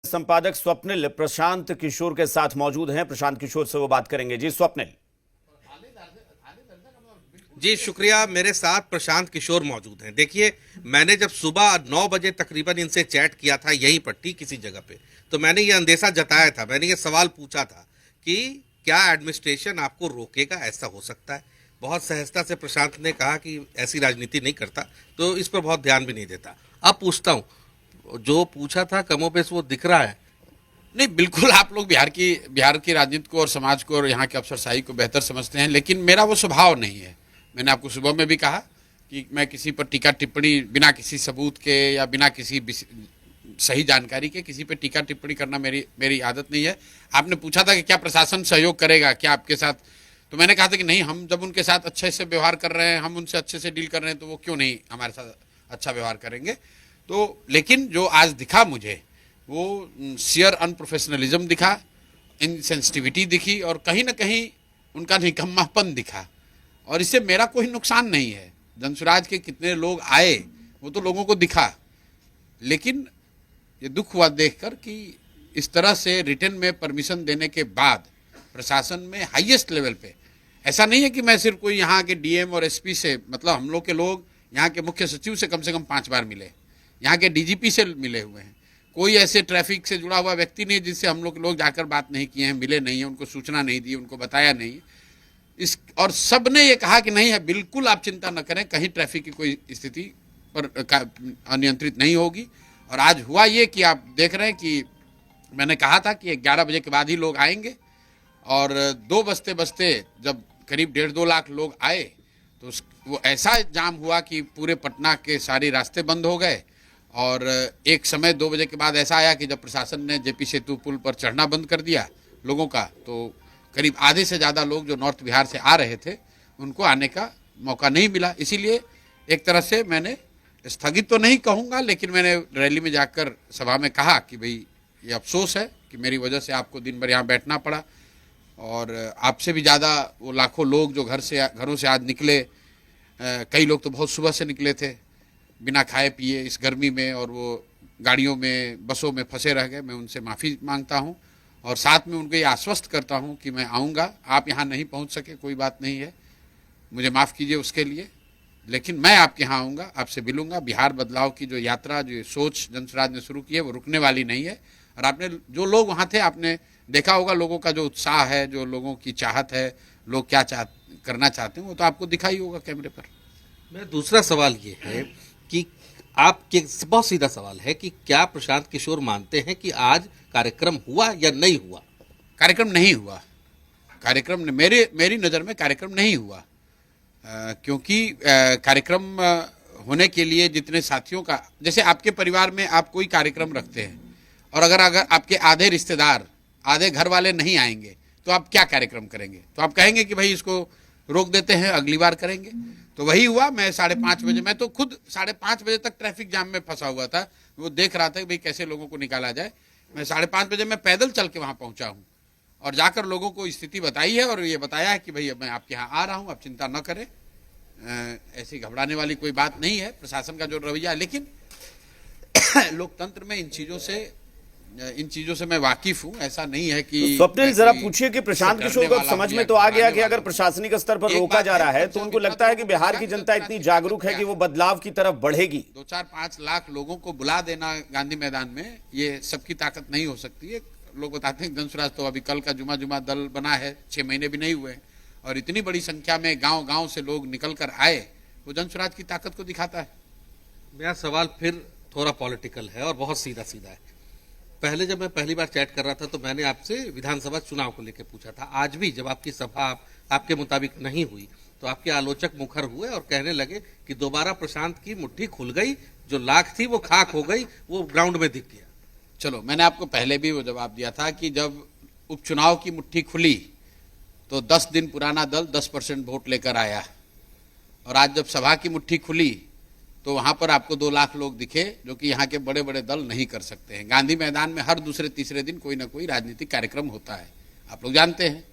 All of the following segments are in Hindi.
संपादक स्वप्निल प्रशांत किशोर के साथ मौजूद हैं। प्रशांत किशोर से वो बात करेंगे। जी स्वप्निल। जी शुक्रिया। मेरे साथ प्रशांत किशोर मौजूद हैं। देखिए, मैंने जब सुबह 9 बजे तकरीबन इनसे चैट किया था यहीं पर ठीक किसी जगह पे, तो मैंने ये अंदेशा जताया था, मैंने ये सवाल पूछा था कि क्या एडमिनिस्ट्रेशन आपको रोकेगा, ऐसा हो सकता है। बहुत सहजता से प्रशांत ने कहा कि ऐसी राजनीति नहीं करता, तो इस पर बहुत ध्यान भी नहीं देता। अब पूछता हूँ, जो पूछा था कमोबेश वो दिख रहा है। नहीं, बिल्कुल आप लोग बिहार की राजनीति को और समाज को और यहाँ के अफसरशाही को बेहतर समझते हैं, लेकिन मेरा वो स्वभाव नहीं है। मैंने आपको सुबह में भी कहा कि मैं किसी पर टीका टिप्पणी बिना किसी सबूत के या बिना किसी सही जानकारी के किसी पर टीका टिप्पणी करना मेरी आदत नहीं है। आपने पूछा था कि क्या प्रशासन सहयोग करेगा क्या आपके साथ, तो मैंने कहा था कि नहीं, हम जब उनके साथ अच्छे से व्यवहार कर रहे हैं, हम उनसे अच्छे से डील कर रहे हैं, तो वो क्यों नहीं हमारे साथ अच्छा व्यवहार करेंगे। तो लेकिन जो आज दिखा मुझे वो शेयर अनप्रोफेशनलिज्म दिखा, इनसेंसिटिविटी दिखी और कहीं ना कहीं उनका निकम्मापन दिखा। और इससे मेरा कोई नुकसान नहीं है। जनसुराज के कितने लोग आए वो तो लोगों को दिखा, लेकिन ये दुख हुआ देखकर कि इस तरह से रिटर्न में परमिशन देने के बाद प्रशासन में हाईएस्ट लेवल पे, ऐसा नहीं है कि मैं सिर्फ कोई यहाँ के डीएम और एसपी से, मतलब हम लोग के लोग यहाँ के मुख्य सचिव से कम 5 बार मिले, यहाँ के डीजीपी से मिले हुए हैं। कोई ऐसे ट्रैफिक से जुड़ा हुआ व्यक्ति नहीं जिससे हम लोग जाकर बात नहीं किए हैं, मिले नहीं हैं, उनको सूचना नहीं दी, उनको बताया नहीं। और सब ने ये कहा कि नहीं है, बिल्कुल आप चिंता न करें, कहीं ट्रैफिक की कोई स्थिति पर अनियंत्रित नहीं होगी। और आज हुआ ये कि आप देख रहे हैं कि मैंने कहा था कि 11 बजे के बाद ही लोग आएंगे, और 2 बजते बजते जब करीब 1.5-2 लाख लोग आए तो वो ऐसा जाम हुआ कि पूरे पटना के सारे रास्ते बंद हो गए। और एक समय 2 बजे के बाद ऐसा आया कि जब प्रशासन ने जेपी सेतु पुल पर चढ़ना बंद कर दिया लोगों का, तो करीब आधे से ज़्यादा लोग जो नॉर्थ बिहार से आ रहे थे उनको आने का मौका नहीं मिला। इसीलिए एक तरह से मैंने स्थगित तो नहीं कहूँगा, लेकिन मैंने रैली में जाकर सभा में कहा कि भाई ये अफसोस है कि मेरी वजह से आपको दिन भर यहाँ बैठना पड़ा, और आपसे भी ज़्यादा वो लाखों लोग जो घरों से आज निकले, कई लोग तो बहुत सुबह से निकले थे बिना खाए पिए इस गर्मी में, और वो गाड़ियों में बसों में फंसे रह गए। मैं उनसे माफ़ी मांगता हूँ और साथ में उनको ये आश्वस्त करता हूँ कि मैं आऊँगा। आप यहाँ नहीं पहुँच सके, कोई बात नहीं है, मुझे माफ़ कीजिए उसके लिए, लेकिन मैं आपके यहाँ आऊँगा, आपसे मिलूँगा। बिहार बदलाव की जो यात्रा, जो सोच जनसुराज ने शुरू की है, वो रुकने वाली नहीं है। और आपने जो लोग वहाँ थे, आपने देखा होगा लोगों का जो उत्साह है, जो लोगों की चाहत है, लोग क्या करना चाहते हैं, वो तो आपको दिखा ही होगा कैमरे पर। मेरा दूसरा सवाल ये है कि आपके बहुत सीधा सवाल है कि क्या प्रशांत किशोर मानते हैं कि आज कार्यक्रम हुआ या नहीं हुआ? कार्यक्रम नहीं हुआ। कार्यक्रम मेरी नज़र में कार्यक्रम नहीं हुआ, क्योंकि कार्यक्रम होने के लिए जितने साथियों का, जैसे आपके परिवार में आप कोई कार्यक्रम रखते हैं और अगर आपके आधे रिश्तेदार, आधे घर वाले नहीं आएंगे तो आप क्या कार्यक्रम करेंगे? तो आप कहेंगे कि भाई इसको रोक देते हैं, अगली बार करेंगे। तो वही हुआ। मैं 5:30 बजे, मैं तो खुद 5:30 बजे तक ट्रैफिक जाम में फंसा हुआ था, वो देख रहा था कि भाई कैसे लोगों को निकाला जाए। मैं 5:30 बजे मैं पैदल चल के वहाँ पहुँचा हूँ और जाकर लोगों को स्थिति बताई है और ये बताया है कि भाई मैं आपके यहाँ आ रहा हूँ, आप चिंता न करें, ऐसी घबराने वाली कोई बात नहीं है। प्रशासन का जो रवैया है, लेकिन लोकतंत्र में इन चीजों से मैं वाकिफ हूं। ऐसा नहीं है कि स्वप्निल जरा पूछिए कि प्रशांत किशोर को समझ में तो आ गया कि अगर प्रशासनिक स्तर पर रोका जा रहा है तो उनको लगता है कि बिहार की जनता इतनी जागरूक है कि वो बदलाव की तरफ बढ़ेगी। 2-4-5 लाख लोगों को बुला देना गांधी मैदान में, ये सबकी ताकत नहीं हो सकती है। लोग बताते हैं जनसुराज तो अभी कल का जुमा दल बना है, 6 महीने भी नहीं हुए, और इतनी बड़ी संख्या में गाँव से लोग निकल कर आए, वो जनसुराज की ताकत को दिखाता है। मेरा सवाल फिर थोड़ा पॉलिटिकल है और बहुत सीधा है। पहले जब मैं पहली बार चैट कर रहा था तो मैंने आपसे विधानसभा चुनाव को लेकर पूछा था। आज भी जब आपकी सभा आपके मुताबिक नहीं हुई तो आपके आलोचक मुखर हुए और कहने लगे कि दोबारा प्रशांत की मुट्ठी खुल गई, जो लाख थी वो खाक हो गई, वो ग्राउंड में दिख गया। चलो, मैंने आपको पहले भी वो जवाब दिया था कि जब उपचुनाव की मुट्ठी खुली तो 10 दिन पुराना दल 10% वोट लेकर आया, और आज जब सभा की मुट्ठी खुली तो वहाँ पर आपको 2 लाख लोग दिखे, जो कि यहाँ के बड़े बड़े दल नहीं कर सकते हैं। गांधी मैदान में हर दूसरे तीसरे दिन कोई ना कोई राजनीतिक कार्यक्रम होता है। आप लोग जानते हैं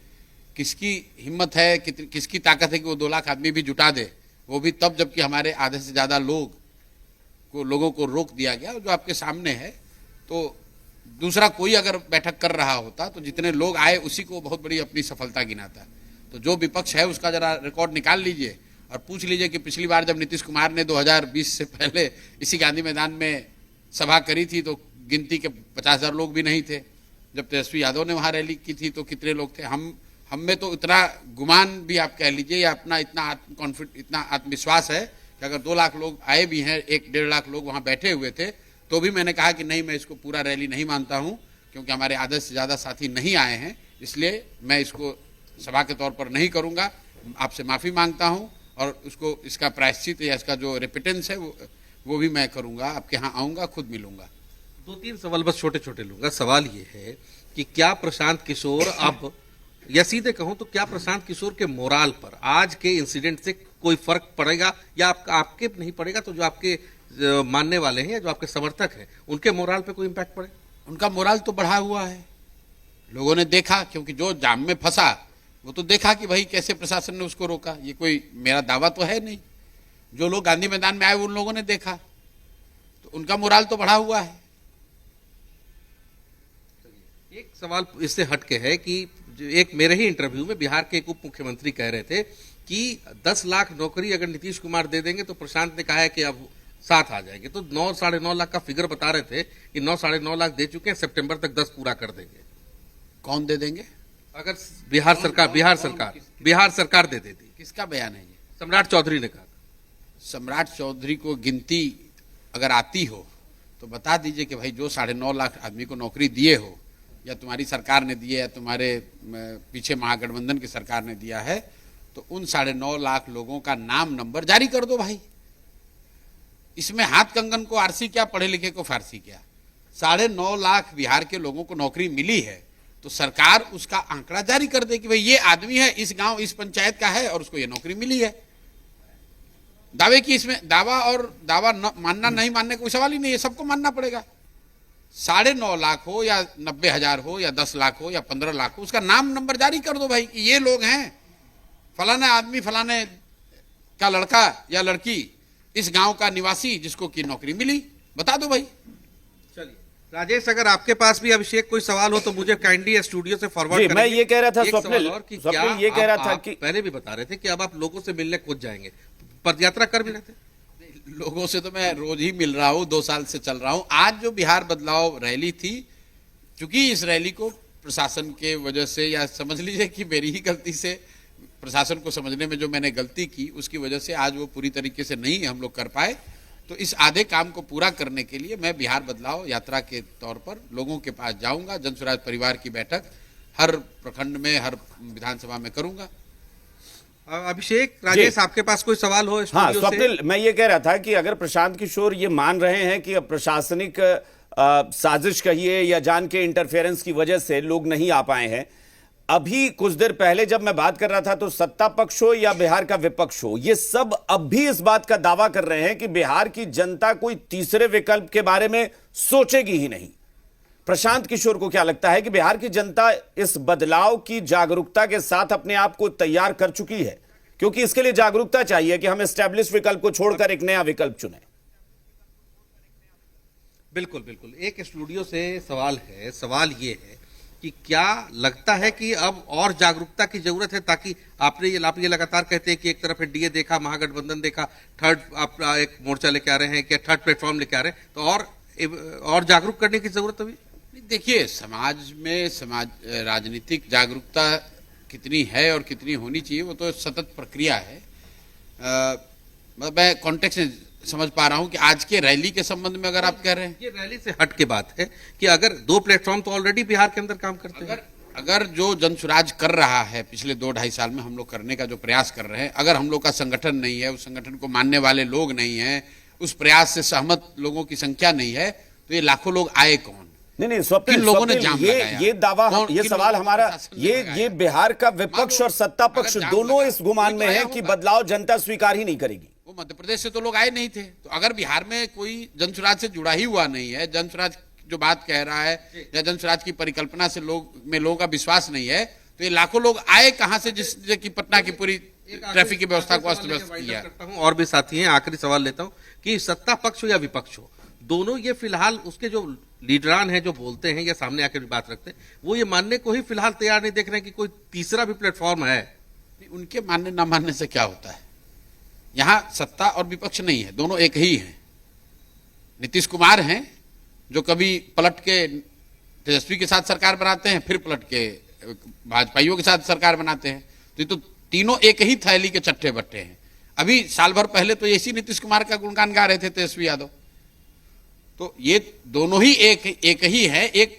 किसकी हिम्मत है, किसकी ताकत है कि वो 2 लाख आदमी भी जुटा दे, वो भी तब जबकि हमारे आधे से ज़्यादा लोगों को रोक दिया गया, जो आपके सामने है। तो दूसरा कोई अगर बैठक कर रहा होता तो जितने लोग आए उसी को बहुत बड़ी अपनी सफलता गिनाता। तो जो विपक्ष है उसका जरा रिकॉर्ड निकाल लीजिए और पूछ लीजिए कि पिछली बार जब नीतीश कुमार ने 2020 से पहले इसी गांधी मैदान में सभा करी थी तो गिनती के 50,000 लोग भी नहीं थे। जब तेजस्वी यादव ने वहां रैली की थी तो कितने लोग थे? हम में तो इतना गुमान भी आप कह लीजिए या अपना इतना इतना आत्मविश्वास है कि अगर 2 लाख लोग आए भी हैं, 1-1.5 लाख लोग वहां बैठे हुए थे, तो भी मैंने कहा कि नहीं, मैं इसको पूरा रैली नहीं मानता हूं क्योंकि हमारे आधे से ज्यादा साथी नहीं आए हैं, इसलिए मैं इसको सभा के तौर पर नहीं करूंगा। आपसे माफी मांगता हूं और उसको इसका प्रायश्चित या इसका जो रेपिटेंस है वो भी मैं करूंगा। आपके यहाँ आऊंगा, खुद मिलूंगा। 2-3 सवाल बस छोटे छोटे लूंगा। सवाल ये है कि क्या प्रशांत किशोर अब, या सीधे कहूं तो क्या प्रशांत किशोर के मोराल पर आज के इंसिडेंट से कोई फर्क पड़ेगा या आपके नहीं पड़ेगा, तो जो आपके मानने वाले हैं या जो आपके समर्थक हैं उनके मोराल पे कोई इंपैक्ट पड़े? उनका मोराल तो बढ़ा हुआ है। लोगों ने देखा, क्योंकि जो जाम में फंसा वो तो देखा कि भाई कैसे प्रशासन ने उसको रोका। ये कोई मेरा दावा तो है नहीं। जो लोग गांधी मैदान में आए उन लोगों ने देखा, तो उनका मोराल तो बढ़ा हुआ है। एक सवाल इससे हटके है कि एक मेरे ही इंटरव्यू में बिहार के एक उप मुख्यमंत्री कह रहे थे कि 10 लाख नौकरी अगर नीतीश कुमार दे देंगे तो प्रशांत ने कहा है कि अब साथ आ जाएंगे। तो 9-9.5 लाख का फिगर बता रहे थे कि 9-9.5 लाख दे चुके हैं, सितंबर तक 10 पूरा कर देंगे। कौन दे देंगे? अगर बिहार सरकार दे देती। किसका बयान है ये? सम्राट चौधरी ने कहा। सम्राट चौधरी को गिनती अगर आती हो तो बता दीजिए कि भाई जो 9.5 लाख आदमी को नौकरी दिए हो, या तुम्हारी सरकार ने दिए या तुम्हारे पीछे महागठबंधन की सरकार ने दिया है, तो उन 9.5 लाख लोगों का नाम नंबर जारी कर दो भाई। इसमें हाथ कंगन को आरसी क्या, पढ़े लिखे को फारसी क्या? 9.5 लाख बिहार के लोगों को नौकरी मिली है तो सरकार उसका आंकड़ा जारी कर दे कि भाई ये आदमी है, इस गांव इस पंचायत का है और उसको ये नौकरी मिली है। दावे की इसमें दावा मानना नहीं मानने का कोई सवाल ही नहीं है, सबको मानना पड़ेगा। 9.5 लाख हो या 90,000 हो या 10 लाख हो या 15 लाख हो, उसका नाम नंबर जारी कर दो भाई कि ये लोग हैं, फलाना आदमी फलाने का लड़का या लड़की इस गांव का निवासी जिसको की नौकरी मिली, बता दो भाई। चलिए राजेश, अगर आपके पास भी अभिषेक कोई सवाल हो तो मुझे काइंडली स्टूडियो से फॉरवर्ड करें। मैं ये कह रहा था स्वप्निल ये कह रहा था कि पहले भी बता रहे थे कि अब आप लोगों से मिलने खुद जाएंगे, पदयात्रा कर भी रहे थे। लोगों से तो मैं रोज ही मिल रहा हूं, 2 साल से चल रहा हूं। आज जो बिहार बदलाव रैली थी, क्योंकि इस रैली को प्रशासन के वजह से या समझ लीजिए कि मेरी ही गलती से, प्रशासन को समझने में जो मैंने गलती की उसकी वजह से आज वो पूरी तरीके से नहीं हम लोग कर पाए। तो इस आधे काम को पूरा करने के लिए मैं बिहार बदलाव यात्रा के तौर पर लोगों के पास जाऊंगा। जन स्वराज परिवार की बैठक हर प्रखंड में, हर विधानसभा में करूंगा। अभिषेक, राजेश, आपके पास कोई सवाल हो? हाँ स्वप्निल, मैं ये कह रहा था कि अगर प्रशांत किशोर ये मान रहे हैं कि अब प्रशासनिक साजिश कहिए या जान के इंटरफेरेंस की वजह से लोग नहीं आ पाए हैं, अभी कुछ देर पहले जब मैं बात कर रहा था तो सत्ता पक्ष हो या बिहार का विपक्ष हो, ये सब अब भी इस बात का दावा कर रहे हैं कि बिहार की जनता कोई तीसरे विकल्प के बारे में सोचेगी ही नहीं। प्रशांत किशोर को क्या लगता है कि बिहार की जनता इस बदलाव की जागरूकता के साथ अपने आप को तैयार कर चुकी है? क्योंकि इसके लिए जागरूकता चाहिए कि हम एस्टैब्लिश विकल्प को छोड़कर एक नया विकल्प चुनें। बिल्कुल बिल्कुल। एक स्टूडियो से सवाल है, सवाल ये है कि क्या लगता है कि अब और जागरूकता की जरूरत है, ताकि आप ये लगातार कहते हैं कि एक तरफ एनडीए देखा, महागठबंधन देखा, थर्ड आप एक मोर्चा लेके आ रहे हैं, क्या थर्ड प्लेटफॉर्म लेके आ रहे हैं, तो और जागरूक करने की जरूरत है? देखिए, समाज में राजनीतिक जागरूकता कितनी है और कितनी होनी चाहिए वो तो सतत प्रक्रिया है। मैं कॉन्टेक्स्ट में समझ पा रहा हूं कि आज के रैली के संबंध में अगर आप कह रहे हैं, ये रैली से हट के बात है कि अगर 2 प्लेटफॉर्म तो ऑलरेडी बिहार के अंदर काम करते हैं, अगर जो जन स्वराज कर रहा है पिछले 2-2.5 साल में हम लोग करने का जो प्रयास कर रहे हैं, अगर हम लोग का संगठन नहीं है, उस संगठन को मानने वाले लोग नहीं है, उस प्रयास से सहमत लोगों की संख्या नहीं है, तो ये लाखों लोग आए कौन? नहीं स्वप्निल, लोगों ने जाम लगाया? ये दावा, ये सवाल हमारा, ये बिहार का विपक्ष और सत्ता पक्ष दोनों इस गुमान में है कि बदलाव जनता स्वीकार ही नहीं करेगी। वो मध्य प्रदेश से तो लोग आए नहीं थे, तो अगर बिहार में कोई जन स्वराज से जुड़ा ही हुआ नहीं है, जन स्वराज जो बात कह रहा है या जन स्वराज की परिकल्पना से लोगों का विश्वास नहीं है, तो ये लाखों लोग आए कहां से जिससे कि पटना की पूरी ट्रैफिक की व्यवस्था को अस्त व्यस्त किया। और भी साथी हैं, आखिरी सवाल लेता हूं कि सत्ता पक्ष हो या विपक्ष हो, दोनों ये फिलहाल उसके जो लीडरान हैं जो बोलते हैं या सामने आकर भी बात रखते हैं, वो ये मानने को ही फिलहाल तैयार नहीं देख रहे हैं कि कोई तीसरा भी प्लेटफॉर्म है। उनके मानने ना मानने से क्या होता है? यहां सत्ता और विपक्ष नहीं है, दोनों एक ही हैं। नीतीश कुमार हैं जो कभी पलट के तेजस्वी के साथ सरकार बनाते हैं, फिर पलट के भाजपाइयों के साथ सरकार बनाते हैं। तो ये तो तीनों एक ही थैली के चट्टे बट्टे हैं। अभी साल भर पहले तो इसी नीतीश कुमार का गुणगान गा रहे थे तेजस्वी यादव। तो ये दोनों ही एक ही है। एक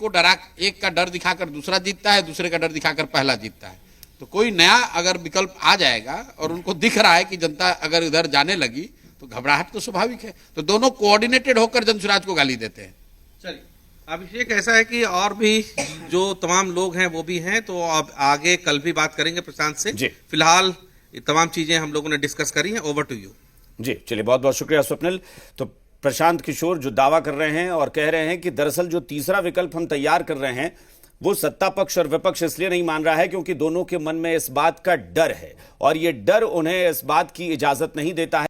का डर दिखाकर दूसरा जीतता है, दूसरे का डर दिखाकर पहला जीतता है। तो कोई नया अगर विकल्प आ जाएगा और उनको दिख रहा है कि जनता अगर इधर जाने लगी तो घबराहट तो स्वाभाविक है। तो दोनों कोऑर्डिनेटेड होकर जनसुराज को गाली देते हैं। चलिए, अभिषेक, ऐसा है कि और भी जो तमाम लोग हैं वो भी हैं, तो अब आगे कल भी बात करेंगे प्रशांत से। फिलहाल ये तमाम चीजें हम लोगों ने डिस्कस करी हैं। Over to you. जी चलिए, बहुत बहुत शुक्रिया स्वप्निल। तो प्रशांत किशोर जो दावा कर रहे हैं और कह रहे हैं कि दरअसल जो तीसरा विकल्प हम तैयार कर रहे हैं वो सत्ता पक्ष और विपक्ष इसलिए नहीं मान रहा है क्योंकि दोनों के मन में इस बात का डर है और ये डर उन्हें इस बात की इजाजत नहीं देता है